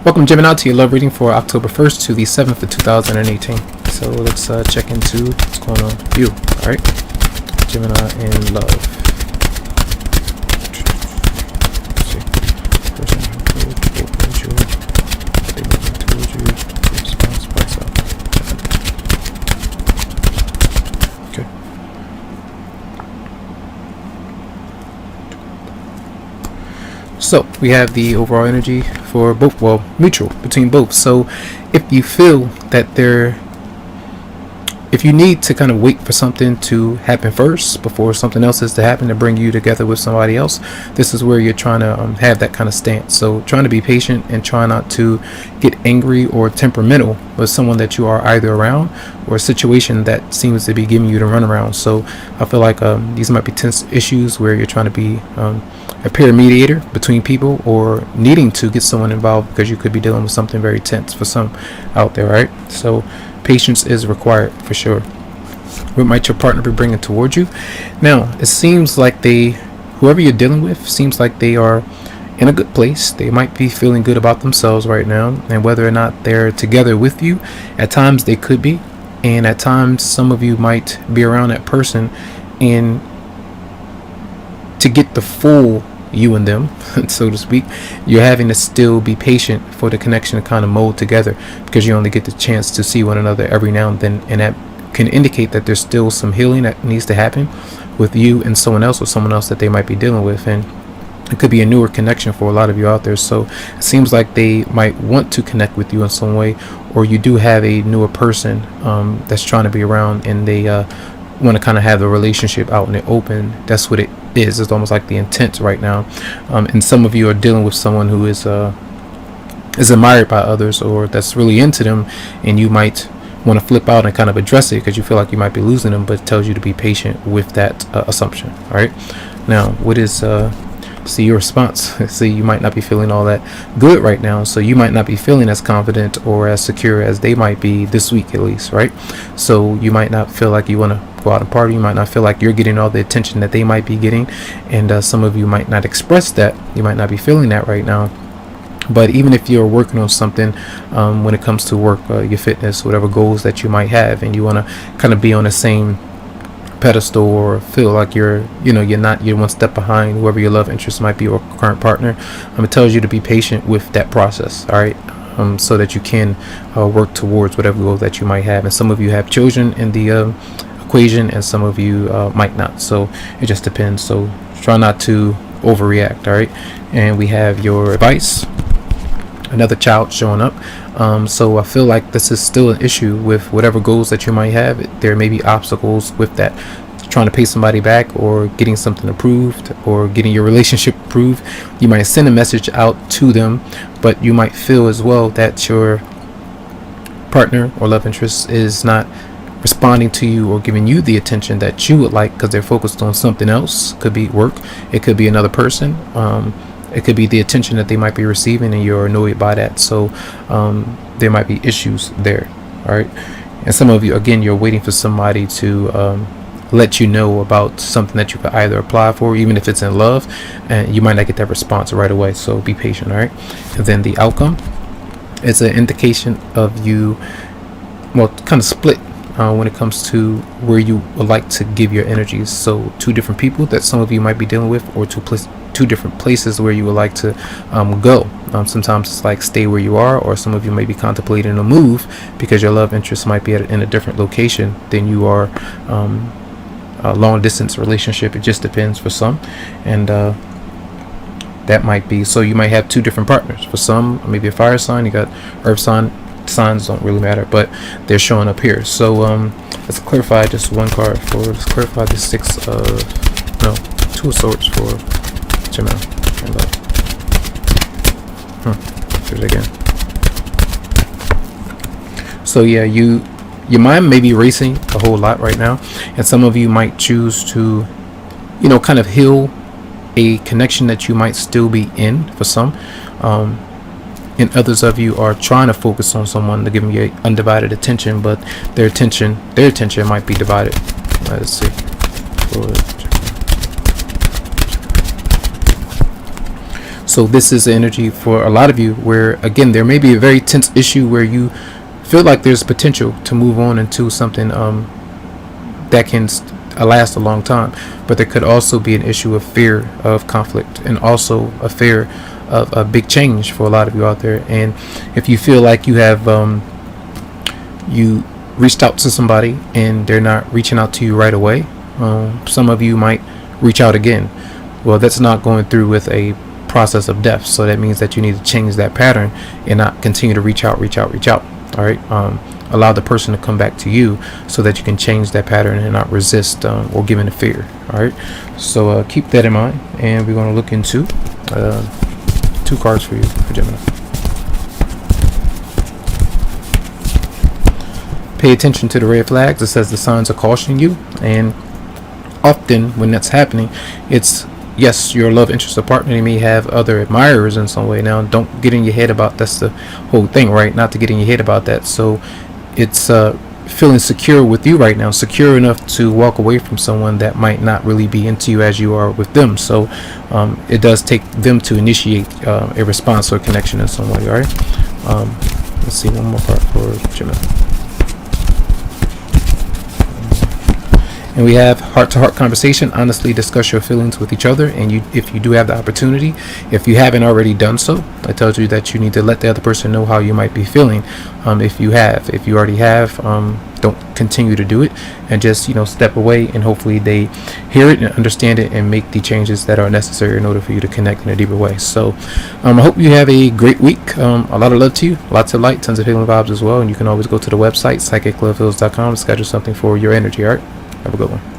Welcome, Gemini, to your love reading for October 1st to the 7th of 2018. So let's check into what's going on with you. All right, Gemini in love. Let's see. Person who towards you, they moving towards you, response by itself. Okay. So we have the overall energy for both, well, mutual between both. So if you feel that if you need to kind of wait for something to happen first before something else is to happen to bring you together with somebody else, this is where you're trying to have that kind of stance. So trying to be patient and try not to get angry or temperamental with someone that you are either around or a situation that seems to be giving you the runaround. So I feel like these might be tense issues where you're trying to be a peer mediator between people, or needing to get someone involved because you could be dealing with something very tense for some out there, right? So patience is required for sure. What might your partner be bringing towards you? Now, it seems like whoever you're dealing with, seems like they are in a good place. They might be feeling good about themselves right now, and whether or not they're together with you, at times they could be, and at times some of you might be around that person, and to get the full you and them, so to speak, you're having to still be patient for the connection to kind of mold together, because you only get the chance to see one another every now and then, and that can indicate that there's still some healing that needs to happen with you and someone else, or someone else that they might be dealing with, and it could be a newer connection for a lot of you out there. So it seems like they might want to connect with you in some way, or you do have a newer person that's trying to be around, and they want to kind of have the relationship out in the open. That's what it is. It's almost like the intent right now. And some of you are dealing with someone who is admired by others, or that's really into them, and you might want to flip out and kind of address it because you feel like you might be losing them, but it tells you to be patient with that assumption. All right, now what is see your response? See, you might not be feeling all that good right now, so you might not be feeling as confident or as secure as they might be this week, at least, right? So you might not feel like you want to go out and party. You might not feel like you're getting all the attention that they might be getting, and some of you might not express that. You might not be feeling that right now. But even if you're working on something when it comes to work, your fitness, whatever goals that you might have, and you want to kind of be on the same pedestal, or feel like you're one step behind whoever your love interest might be, or current partner, it tells you to be patient with that process. All right, so that you can work towards whatever goal that you might have. And some of you have children in the equation, and some of you might not, so it just depends. So try not to overreact. All right, and we have your advice, another child showing up. So I feel like this is still an issue with whatever goals that you might have. There may be obstacles with that, trying to pay somebody back, or getting something approved, or getting your relationship approved. You might send a message out to them, but you might feel as well that your partner or love interest is not responding to you or giving you the attention that you would like, because they're focused on something else. Could be work, it could be another person, it could be the attention that they might be receiving, and you're annoyed by that. So there might be issues there. All right, and some of you, again, you're waiting for somebody to let you know about something that you could either apply for, even if it's in love, and you might not get that response right away. So be patient. All right, and then the outcome, it's an indication of you, well, kind of split when it comes to where you would like to give your energies. So two different people that some of you might be dealing with, or two different places where you would like to go. Sometimes it's like stay where you are, or some of you may be contemplating a move because your love interest might be in a different location than you are. A long distance relationship, it just depends for some, and that might be, so you might have two different partners. For some, maybe a fire sign, you got earth sign. Signs don't really matter, but they're showing up here. So let's clarify just one card let's clarify the Two of Swords for Gemini and love. Here's it again. So yeah, your mind may be racing a whole lot right now, and some of you might choose to kind of heal a connection that you might still be in for some, and others of you are trying to focus on someone to give them your undivided attention, but their attention might be divided. Let's see. So this is the energy for a lot of you where, again, there may be a very tense issue where you feel like there's potential to move on into something that can last a long time, but there could also be an issue of fear of conflict and also a fear of a big change for a lot of you out there. And if you feel like you have you reached out to somebody and they're not reaching out to you right away, some of you might reach out again. Well, that's not going through with a process of death, so that means that you need to change that pattern and not continue to reach out. All right. Allow the person to come back to you so that you can change that pattern and not resist or give in to fear. All right. So keep that in mind, and we're going to look into 2 cards for you for Gemini. Pay attention to the red flags. It says the signs are cautioning you, and often when that's happening, it's, yes, your love interest or partner, they may have other admirers in some way. Now, don't get in your head about, that's the whole thing, right? Not to get in your head about that. So it's feeling secure with you right now, secure enough to walk away from someone that might not really be into you as you are with them. So it does take them to initiate a response or connection in some way. All right. Let's see, one more card for Gemini. And we have heart-to-heart conversation. Honestly discuss your feelings with each other, and if you do have the opportunity, if you haven't already done so, I told you that you need to let the other person know how you might be feeling. If you already have, don't continue to do it, and just step away, and hopefully they hear it and understand it and make the changes that are necessary in order for you to connect in a deeper way. So I hope you have a great week. A lot of love to you, lots of light, tons of healing vibes as well. And you can always go to the website psychicloveheals.com to schedule something for your energy. All right, have a good one.